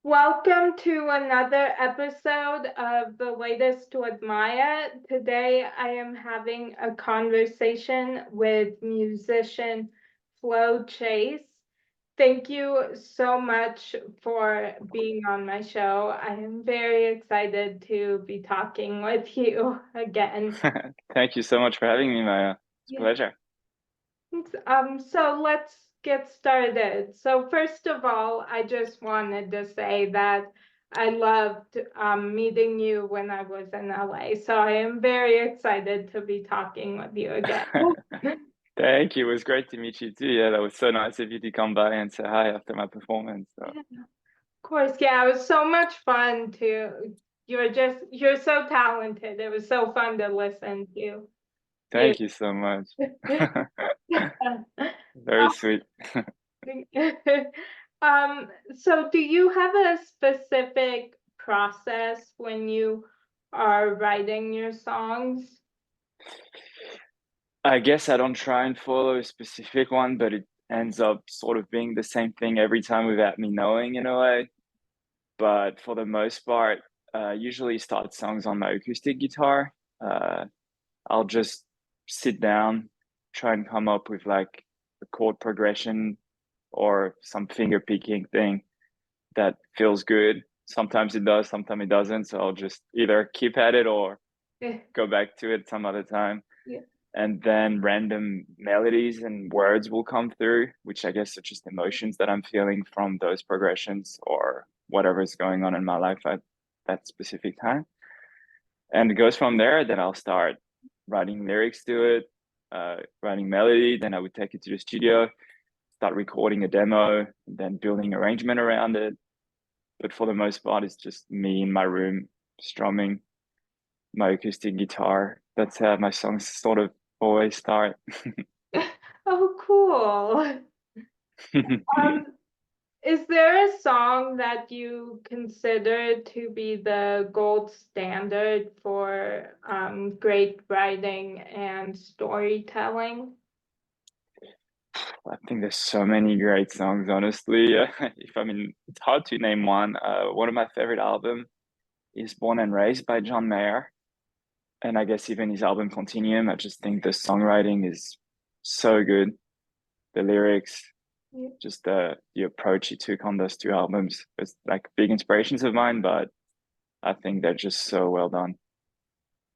Welcome to another episode of The Latest to Admire. Today I am having a conversation with musician Flo Chase. Thank you so much for being on my show. I am very excited to be talking with you again. Thank you so much for having me, Maya. It's a Yeah. pleasure. So let's get started. So first of all, I just wanted to say that I loved meeting you when I was in LA. So I am very excited to be talking with you again. Thank you. It was great to meet you too. Yeah, that was so nice of you to come by and say hi after my performance. So Yeah, of course, yeah, it was so much fun to. You're so talented. It was so fun to listen to you. thank you so much. Very sweet. Um, so do you have a specific process when you are writing your songs? I guess I don't try and follow a specific one, but it ends up sort of being the same thing every time without me knowing in a way. But for the most part, usually start songs on my acoustic guitar. Uh, I'll just sit down, try and come up with like a chord progression or some finger picking thing that feels good. Sometimes it does, sometimes it doesn't. So I'll just either keep at it or Yeah. go back to it some other time. Yeah. And then random melodies and words will come through, which I guess are just emotions that I'm feeling from those progressions or whatever is going on in my life at that specific time. And it goes from there. Then I'll start writing lyrics to it, writing melody. Then I would take it to the studio, start recording a demo, then building arrangement around it. But for the most part, it's just me in my room strumming my acoustic guitar. That's how my songs sort of always start. Oh, cool. Um, is there a song that you consider to be the gold standard for great writing and storytelling? I think there's so many great songs, honestly. If I mean, it's hard to name one. One of my favorite album is Born and Raised by John Mayer. And I guess even his album Continuum, I just think the songwriting is so good. The lyrics, Yeah. just the approach he took on those two albums is like big inspirations of mine, but I think they're just so well done.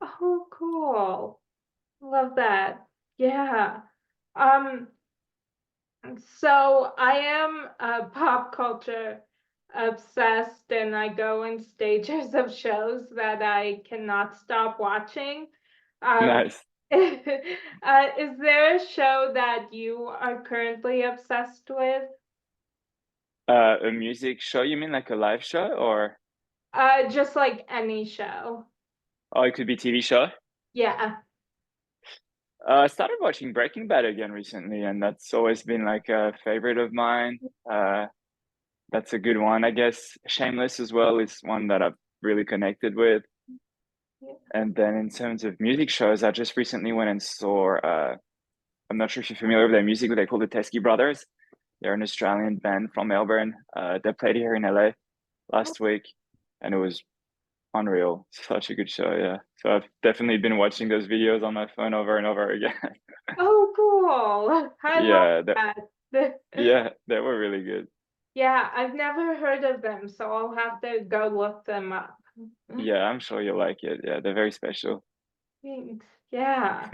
Oh, cool. Love that. Yeah. Um, so I am pop culture obsessed and I go in stages of shows that I cannot stop watching. Um, Nice. is there a show that you are currently obsessed with? A music show, you mean like a live show or Just like any show. oh, it could be TV show? Yeah. I started watching Breaking Bad again recently, and that's always been like a favorite of mine. Uh, that's a good one. I guess Shameless as well is one that I've really connected with. Yeah. And then in terms of music shows, I just recently went and saw I'm not sure if you're familiar with their music, but they're called the Teskey Brothers. They're an Australian band from Melbourne. They played here in LA last week, and it was unreal. Such a good show, yeah. So I've definitely been watching those videos on my phone over and over again. Oh, cool. I love Yeah, that. yeah, they were really good. Yeah, I've never heard of them, so I'll have to go look them up. Yeah, I'm sure you'll like it. Yeah, they're very special. Thanks. Yeah.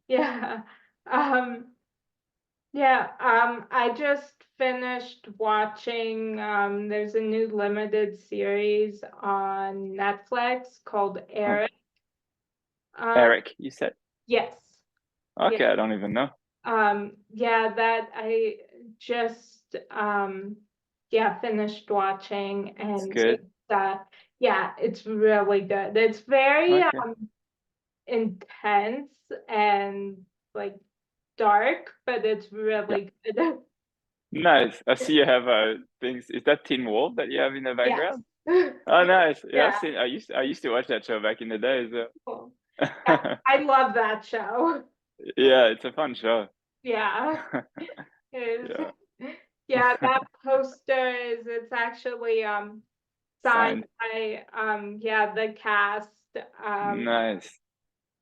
Yeah. Um, yeah, I just finished watching, there's a new limited series on Netflix called Oh, Eric. Um, Eric, you said? yes. Yeah. Okay, I don't even know. Yeah, that I just yeah, finished watching It's and good. it's yeah, it's really good. It's very Okay. intense and like dark, but it's Yeah. really good. Nice. I see you have things. Is that Teen Wolf that you have in the Yes. background? Oh, nice. Yeah, I've Yeah. seen. I used to watch that show back in the day. So. Cool. I love that show. Yeah, it's a fun show. Yeah. It Yeah. is. yeah, that poster it's actually signed Signed. by yeah, the cast. Um Nice.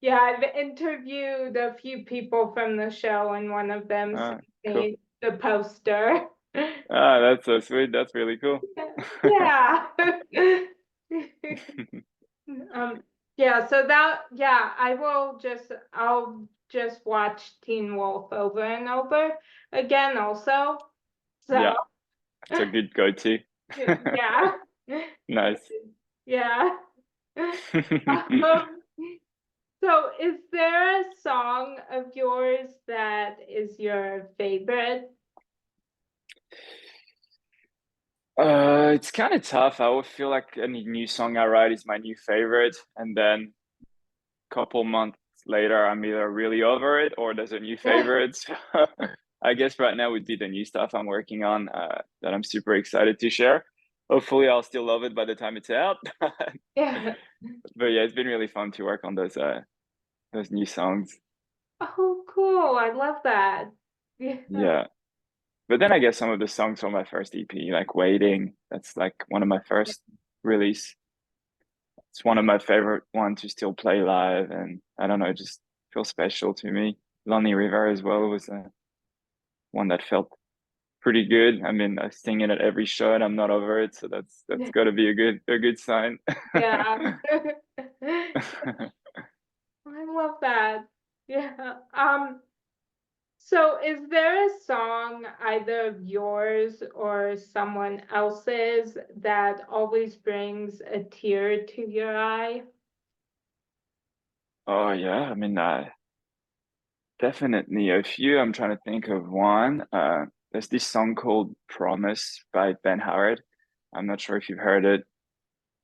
yeah, I've interviewed a few people from the show and one of them sent Ah, cool. me the poster. Ah, that's so sweet. That's really cool. Yeah. Um, yeah, so that, yeah, I'll just watch Teen Wolf over and over again also. So, Yeah, it's a good go-to. yeah. Nice. Yeah. Um, so is there a song of yours that is your favorite? It's kind of tough. I would feel like any new song I write is my new favorite, and then couple months later, I'm either really over it or there's a new favorite. So I guess right now would be the new stuff I'm working on that I'm super excited to share. Hopefully, I'll still love it by the time it's out. Yeah. But yeah, it's been really fun to work on those new songs. Oh, cool. I love that. Yeah. Yeah. But then I guess some of the songs from my first EP, like Waiting, that's like one of my first release. It's one of my favorite ones to still play live, and I don't know, it just feels special to me. Lonely River as well was one that felt pretty good. I mean, I sing it at every show, and I'm not over it, so that's got to be a good sign. Yeah. I love that. Yeah. So is there a song, either of yours or someone else's, that always brings a tear to your eye? Oh yeah, I mean, definitely a few. I'm trying to think of one. There's this song called "Promise" by Ben Howard. I'm not sure if you've heard it.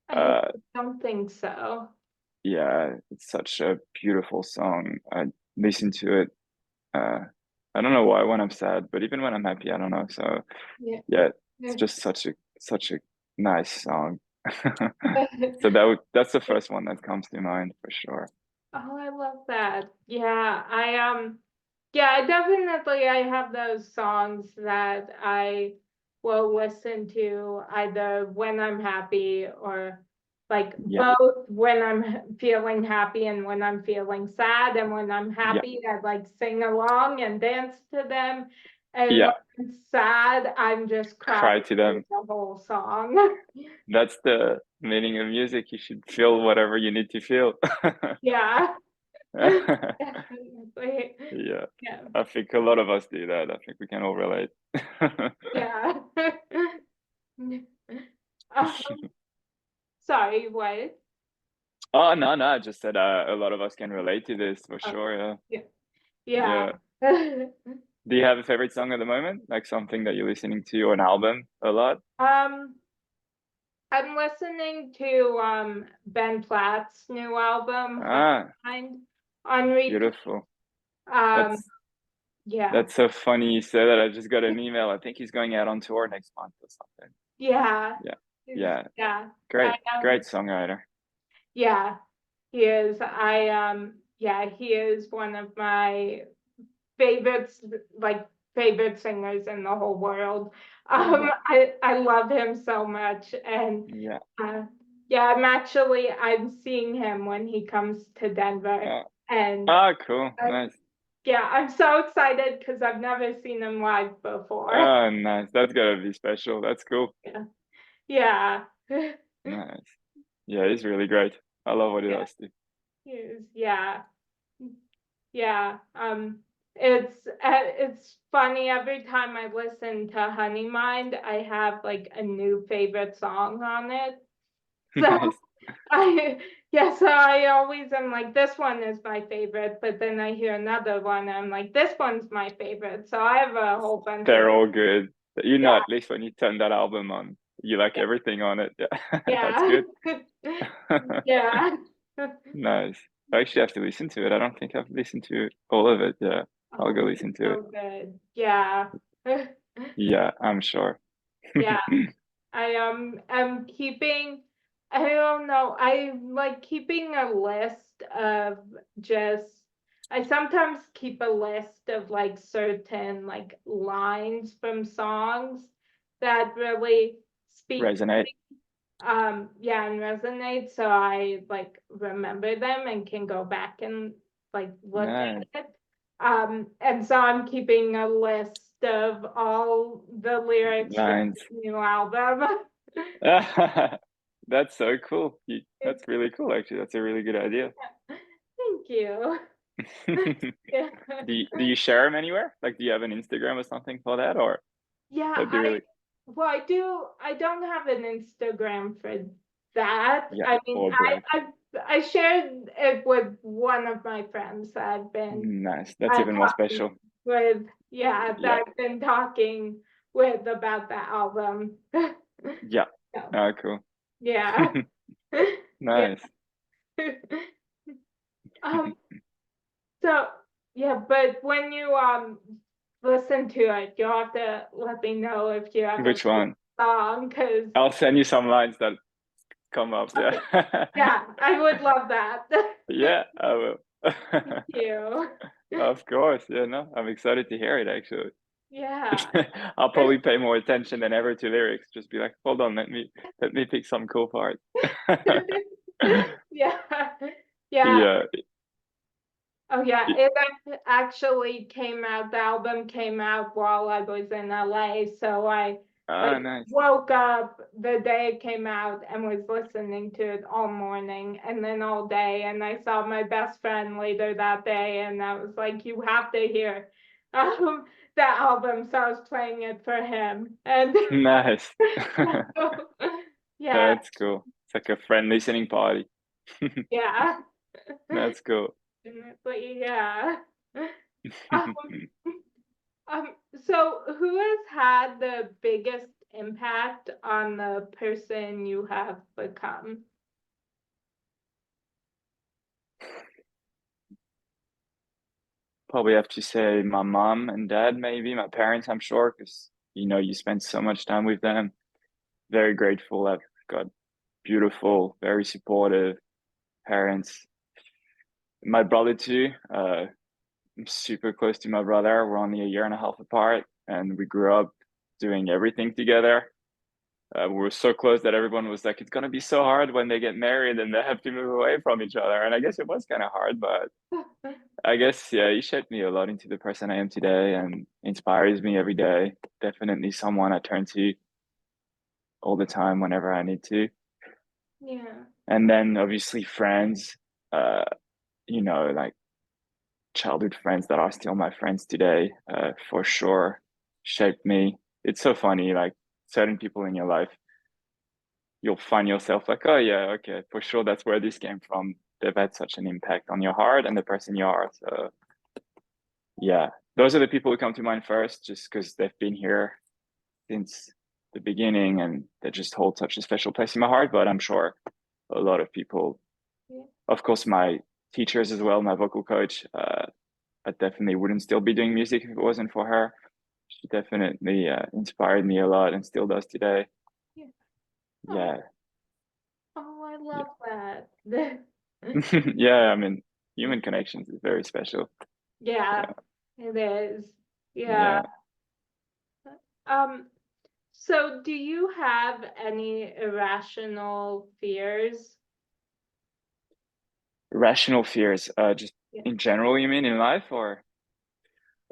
I Uh, don't think so. yeah, it's such a beautiful song. I listen to it. Uh, I don't know why when I'm sad, but even when I'm happy, I don't know. So Yeah. yeah, it's just such a nice song. So that's the first one that comes to mind for sure. Oh, I love that. Yeah, yeah, I have those songs that I will listen to either when I'm happy or like Yeah, both when I'm feeling happy and when I'm feeling sad. And when I'm yeah, happy, I like sing along and dance to them. And when yeah. I'm sad, I'm just crying Cry to through them. the whole song. That's the meaning of music. You should feel whatever you need to feel. Yeah. Definitely. Yeah, Yeah. I think a lot of us do that. I think we can all relate. Yeah. Um, sorry, what? Oh no, no, I just said a lot of us can relate to this for Oh, sure. Yeah, yeah. Yeah. yeah. Do you have a favorite song at the moment? Like something that you're listening to or an album a lot? Um, I'm listening to Ben Platt's new album, Honey Ah, Mind, on repeat. beautiful. Um, That's yeah. that's so funny you say that. I just got an email. I think he's going out on tour next month or something. Yeah. Yeah, Is- yeah. Yeah. I Great, great songwriter. yeah, he is. Yeah, he is one of my favorites, like favorite singers in the whole world. Yeah, I love him so much, and yeah. uh, yeah, I'm seeing him when he comes to Denver, Uh, and ah, cool. uh, Nice. yeah, I'm so excited because I've never seen him live before. Oh, nice. That's gotta be special. That's cool. Yeah, yeah, Nice. Yeah, he's really great. I love what he yeah, does too. he is, yeah. Yeah, it's funny every time I listen to Honey Mind, I have like a new favorite song on it. So Nice. I yeah, so I always am like this one is my favorite, but then I hear another one, and I'm like this one's my favorite. So I have a whole bunch of They're all good. You know, yeah, at least when you turn that album on, you like everything on it. Yeah, that's yeah, good. yeah. Nice. I actually have to listen to it. I don't think I've listened to all of it. Yeah, I'll go Oh, it's listen to it. so good. Yeah. Yeah, I'm sure. Yeah. I'm keeping, I don't know, I like keeping a list of just I sometimes keep a list of like certain like lines from songs that really speak to Resonate. me. Yeah, and resonate, so I like remember them and can go back and like look Nice. at it. And so I'm keeping a list of all the lyrics from Lines. the new album. That's so cool. That's really cool, actually. That's a really good idea. Thank you. Yeah. Do you share them anywhere? Like, do you have an Instagram or something for that, or Yeah, that'd be really, well, I don't have an Instagram for that. yeah, I mean, or blog? I shared it with one of my friends that I've been Nice. That's even more talking special. with, yeah, Yeah, that I've been talking with about the album. yeah. So, Oh, cool. yeah. Yeah. Nice. Um, so yeah, but when you listen to it, you'll have to let me know if you have a Which one? song, because I'll send you some lines that come up. okay, Yeah. yeah, I would love that. Yeah, I will. Thank you. Of course. Yeah, no, I'm excited to hear it actually. Yeah. I'll probably pay more attention than ever to lyrics. Just be like, hold on, let me pick some cool parts. Yeah. Yeah. Yeah. Oh yeah, it actually came out, the album came out while I was in LA, so I Ah, like nice. woke up the day it came out and was listening to it all morning and then all day, and I saw my best friend later that day and I was like, you have to hear the album, so I was playing it for him. And Nice. yeah, That's cool. It's like a friend listening party. yeah. That's cool. Definitely, yeah. Um, so who has had the biggest impact on the person you have become? Probably have to say my mom and dad, maybe my parents, I'm sure, because you spend so much time with them. Very grateful. I've got beautiful, very supportive parents. My brother too. I'm super close to my brother. We're only a year and a half apart, and we grew up doing everything together. We were so close that everyone was like, "It's gonna be so hard when they get married and they have to move away from each other." And I guess it was kind of hard, but I guess yeah, he shaped me a lot into the person I am today and inspires me every day. Definitely someone I turn to all the time whenever I need to. Yeah, And then obviously friends, uh, like childhood friends that are still my friends today, for sure, shaped me. It's so funny, like certain people in your life, you'll find yourself like, oh yeah, okay, for sure, that's where this came from. They've had such an impact on your heart and the person you are. So yeah, those are the people who come to mind first, just because they've been here since the beginning and they just hold such a special place in my heart. But I'm sure a lot of people, yeah, of course, my teachers as well, my vocal coach, I definitely wouldn't still be doing music if it wasn't for her. She definitely inspired me a lot and still does today. yeah. Oh, Yeah, oh, I yeah, love that. yeah. I mean, human connections is very special. Yeah, Yeah, it is. Yeah. yeah. Um, so do you have any irrational fears? Rational fears, just Yeah. in general, you mean in life, or?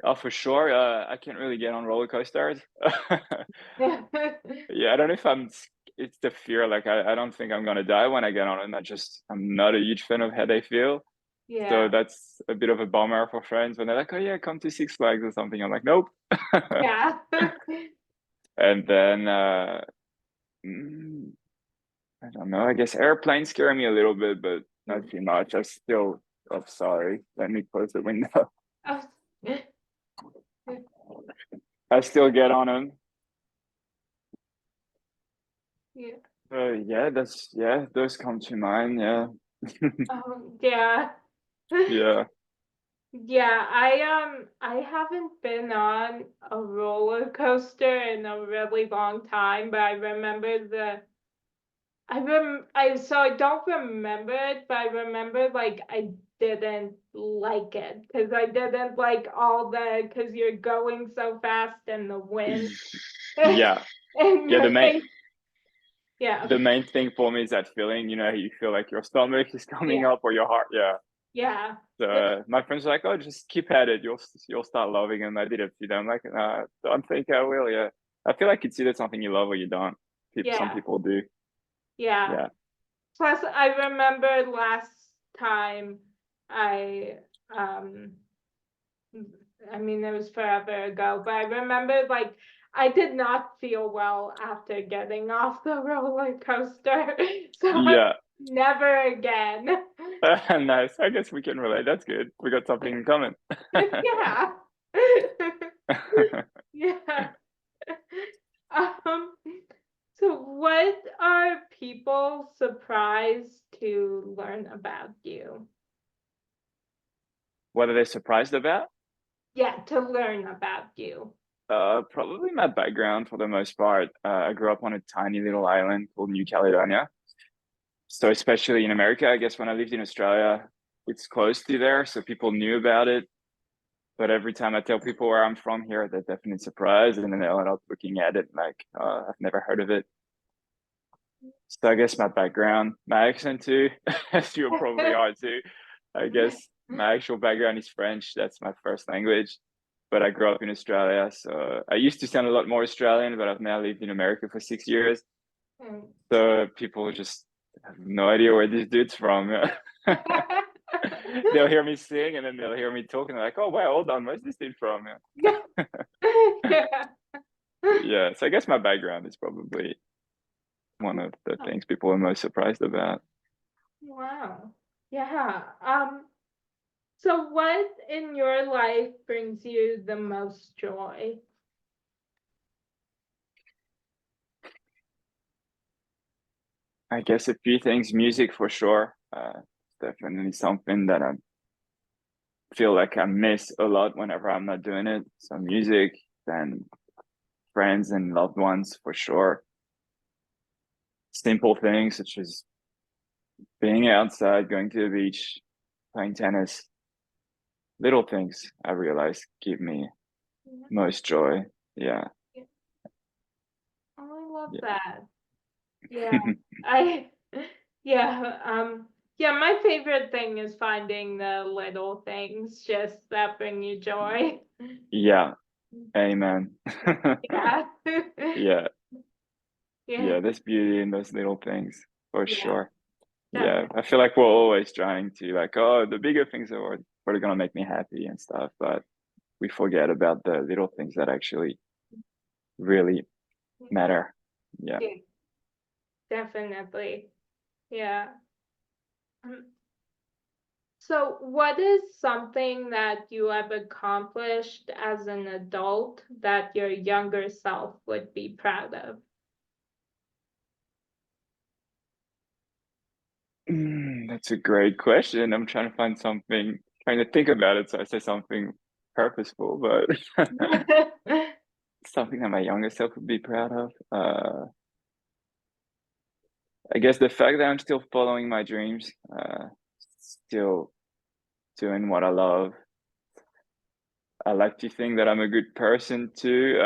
Oh, for sure. I can't really get on roller coasters. Yeah, I don't know if it's the fear. Like, I don't think I'm gonna die when I get on it. I'm not a huge fan of how they feel. So Yeah, that's a bit of a bummer for friends when they're like, "Oh yeah, come to Six Flags or something." I'm like, "Nope." yeah. And then mm, I don't know. I guess airplanes scare me a little bit, but not too much. Oh, sorry. Let me close the window. Oh, I still get on them. yeah. Yeah, those come to mind. Yeah, Yeah. yeah. Yeah, I haven't been on a roller coaster in a really long time, but I remember I so I don't remember it, but I remember like I didn't like it because I didn't like all the because you're going so fast and the wind Yeah, and yeah. your thing. Yeah, The main thing for me is that feeling. You know, you feel like your stomach is coming yeah, up or your heart. Yeah. yeah, So my friends were like, "Oh, just keep at it. You'll start loving them." I did it to them. I'm like, don't think I will. Yeah, I feel like it's either something you love or you don't. Some yeah, people do. yeah. Yeah, Plus, I remember last time I um I mean, it was forever ago, but I remember like I did not feel well after getting off the roller coaster. So I yeah. never again. Nice. I guess we can relate. That's good. We got something in common. Yeah. Yeah. Um, so what are people surprised to learn about you? What are they surprised about? Yeah, to learn about you. Probably my background for the most part. I grew up on a tiny little island called New Caledonia. So especially in America, I guess when I lived in Australia, it's close to there, so people knew about it. But every time I tell people where I'm from here, they're definitely surprised, and then they end up looking at it like, I've never heard of it. So I guess my background, my accent too, as you probably are too. I guess my actual background is French. That's my first language. But I grew up in Australia, so I used to sound a lot more Australian, but I've now lived in America for 6 years. So people just have no idea where this dude's from. They'll hear me sing and then they'll hear me talking like, oh wow, hold on, where's this dude from? Yeah. Yeah, so I guess my background is probably one of the things people are most surprised about. Wow. Yeah. So what in your life brings you the most joy? I guess a few things, music for sure. Definitely something that I feel like I miss a lot whenever I'm not doing it. So music, then friends and loved ones for sure. Simple things such as being outside, going to the beach, playing tennis, little things I realize give me most joy. Yeah, Oh, I love yeah. that. Yeah. I yeah, yeah, my favorite thing is finding the little things just that bring you joy. Yeah, amen. Yeah. Yeah, Yeah, yeah, there's beauty in those little things for yeah, sure. Yeah, definitely. I feel like we're always trying to like, oh, the bigger things are what are gonna make me happy and stuff, but we forget about the little things that actually really matter. Yeah. Yeah, definitely. Yeah. Um, So, what is something that you have accomplished as an adult that your younger self would be proud of? That's a great question. I'm trying to find something, trying to think about it, so I say something purposeful, but something that my younger self would be proud of. I guess the fact that I'm still following my dreams, still doing what I love. I like to think that I'm a good person too,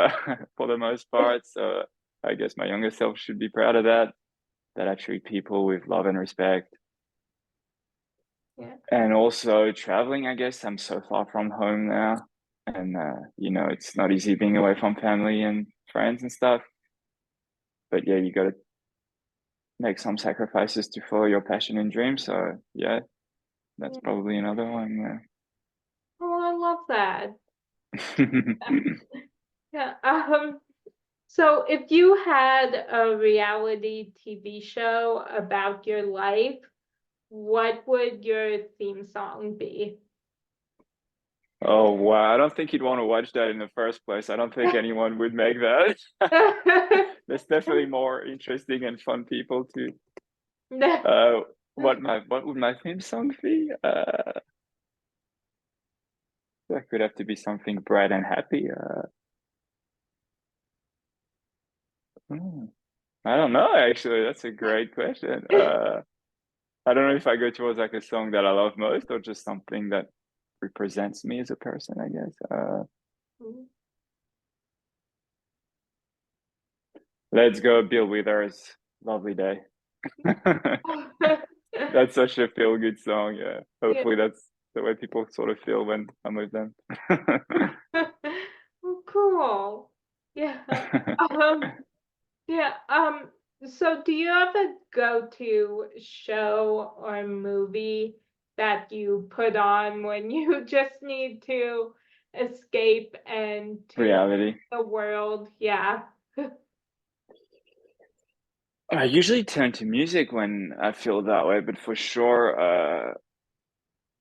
for the most part. So I guess my younger self should be proud of that, that I treat people with love and respect. Yeah. And also traveling, I guess I'm so far from home now. And, it's not easy being away from family and friends and stuff. But yeah, you got to make some sacrifices to follow your passion and dreams. So yeah, that's Yeah. probably another one. Oh, I love that. Yeah. Yeah. So if you had a reality TV show about your life, what would your theme song be? Oh wow, I don't think you'd want to watch that in the first place. I don't think anyone would make that. There's definitely more interesting and fun people to uh what would my theme song be? That could have to be something bright and happy. Hmm, I don't know actually. That's a great question. I don't know if I go towards like a song that I love most or just something that represents me as a person, I guess. Let's go, Bill Withers, Lovely Day. That's such a feel good song. Yeah. Yeah. Hopefully that's the way people sort of feel when I'm with them. Well, cool. Yeah. Um, yeah. So do you have a go-to show or movie that you put on when you just need to escape and to Reality. the world? Yeah. I usually turn to music when I feel that way, but for sure,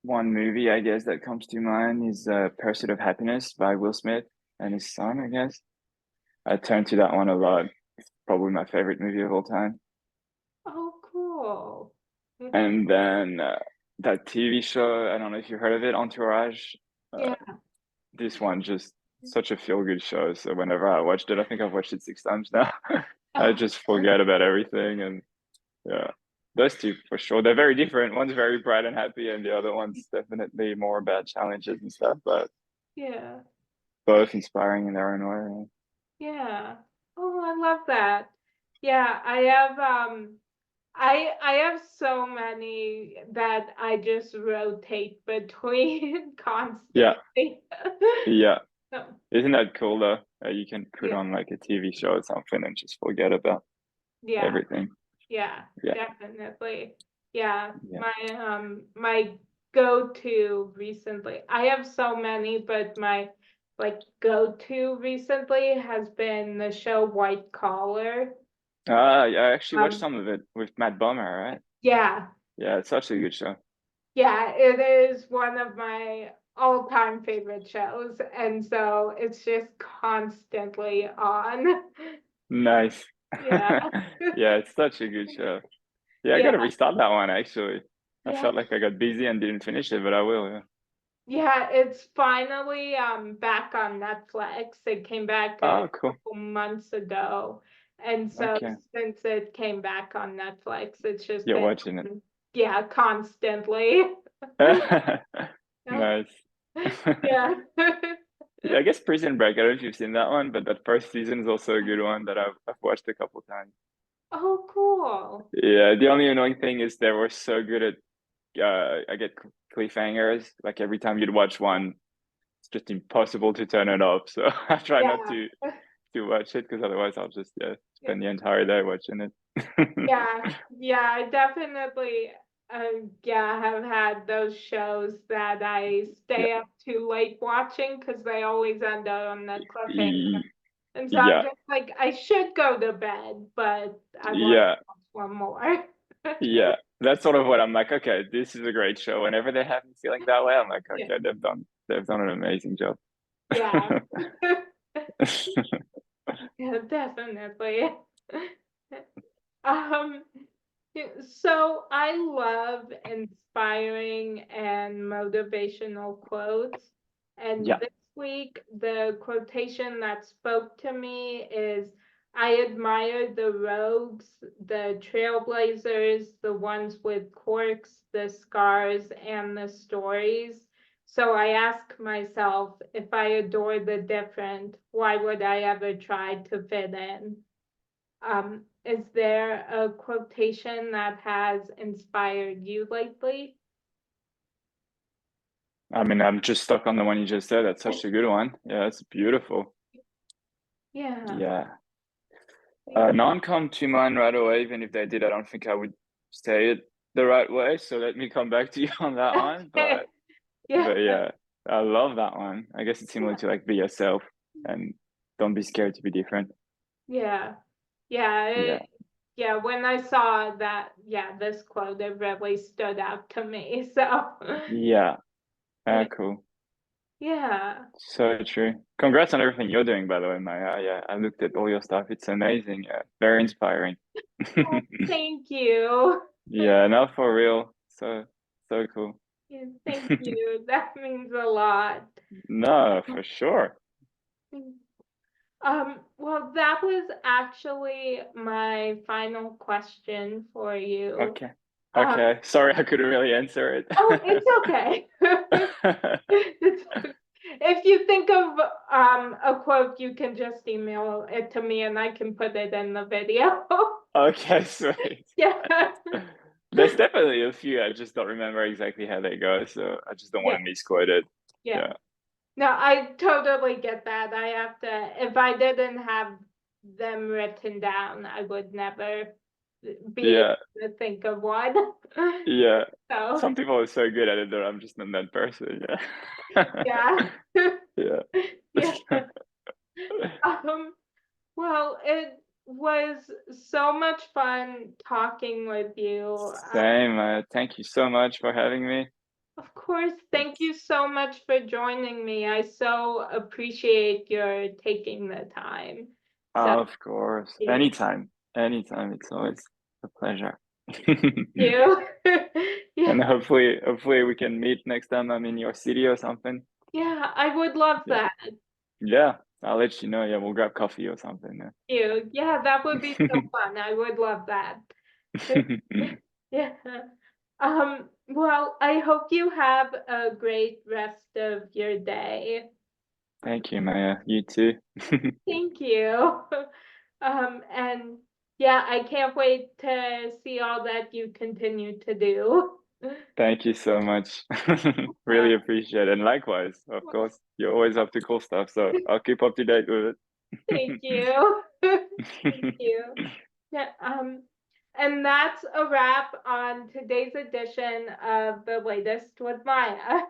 one movie I guess that comes to mind is Pursuit of Happiness by Will Smith and his son, I guess. I turn to that one a lot. It's probably my favorite movie of all time. Oh, cool. And then that TV show, I don't know if you heard of it, Entourage. Uh, Yeah. this one just such a feel-good show. So whenever I watched it, I think I've watched it 6 times now. I Oh, just forget about everything, and yeah, those two for sure. They're very different. One's very bright and happy, and the other one's definitely more about challenges and stuff. But yeah. both inspiring in their own way. Yeah. Oh, I love that. Yeah, I have I have so many that I just rotate between Yeah, constantly. yeah. So, Isn't that cool though? You can put yeah, on like a TV show or something and just forget about yeah, everything. yeah, Yeah, definitely. Yeah, yeah. my go-to recently. I have so many, but my like go-to recently has been the show White Collar. I actually watched Um, some of it with Matt Bomer, right? yeah, Yeah, it's such a good show. yeah, it is one of my all-time favorite shows, and so it's just constantly on. Nice. Yeah, Yeah, it's such a good show. Yeah, I yeah, gotta restart that one actually. I yeah, felt like I got busy and didn't finish it, but I will. Yeah. yeah. It's finally back on Netflix. It came back a Oh, cool. couple months ago, and so Okay. since it came back on Netflix, it's just You're been watching it. yeah, constantly. Nice. Yeah. Yeah, I guess Prison Break. I don't know if you've seen that one, but that first season is also a good one that I've watched a couple times. Oh, cool. Yeah, the only annoying thing is they were so good at I get cliffhangers. Like every time you'd watch one, it's just impossible to turn it off. So I try not Yeah. to watch it because otherwise I'll just Yeah. spend the entire day watching it. Yeah, yeah, I definitely, yeah, have had those shows that I Yeah. stay up too late watching because they always end up on the cliffhanger. Y- And so I'm Yeah. just like, I should go to bed, but I want Yeah. to watch one more. Yeah. That's sort of what I'm like, okay, this is a great show. Whenever they have me feeling that way, I'm like, Yeah, okay, they've done an amazing job. yeah, yeah, definitely. Um, yeah, so I love inspiring and motivational quotes. And Yeah. this week, the quotation that spoke to me is I admire the rogues, the trailblazers, the ones with quirks, the scars, and the stories. So I ask myself, if I adore the different, why would I ever try to fit in? Is there a quotation that has inspired you lately? I mean, I'm just stuck on the one you just said. That's such a good one. Yeah, it's beautiful. Yeah. Yeah. None come to mind right away. Even if they did, I don't think I would say it the right way. So let me come back to you on that one. Yeah. But yeah, I love that one. I guess it's similar to like be yourself and don't be scared to be different. Yeah. Yeah. Yeah. Yeah. When I saw that, yeah, this quote, it really stood out to me. So, Yeah. yeah. Cool. Yeah. So true. Congrats on everything you're doing, by the way, Maya. Yeah, I looked at all your stuff. It's amazing. Yeah, very inspiring. Oh, thank you. Yeah, now for real. So cool. Yeah, thank you. That means a lot. No, for sure. Well, that was actually my final question for you. Okay. Um, Okay. Sorry, I couldn't really answer it. oh, it's okay. It's, if you think of a quote, you can just email it to me and I can put it in the video. Okay, sweet. Yeah. There's definitely a few. I just don't remember exactly how they go, so I just don't want Yeah. to misquote it. Yeah. Yeah. No, I totally get that. I have to, if I didn't have them written down, I would never be Yeah. able to think of one. Yeah. So, Some people are so good at it that I'm just not that person. Yeah. yeah. Yeah. Yeah. Um, well, it was so much fun talking with you. Same. Thank you so much for having me. Of course, thank It's you so much for joining me. I so appreciate your taking the time. So, of course. thank Anytime. Anytime. It's always a pleasure. you. Yeah, And hopefully we can meet next time I'm in your city or something. yeah, I would love Yeah. that. Yeah. I'll let you know. Yeah, we'll grab coffee or something. You. Yeah, that would be Yeah. so fun. I would love that. Yeah. Well, I hope you have a great rest of your day. Thank you, Maya. You too. Thank you. And yeah, I can't wait to see all that you continue to do. Thank you so much. Uh, Really appreciate it. And likewise, of course, you're always up to cool stuff. So I'll keep up to date with Thank you. Thank it. you. Yeah, and that's a wrap on today's edition of The Latest with Maya.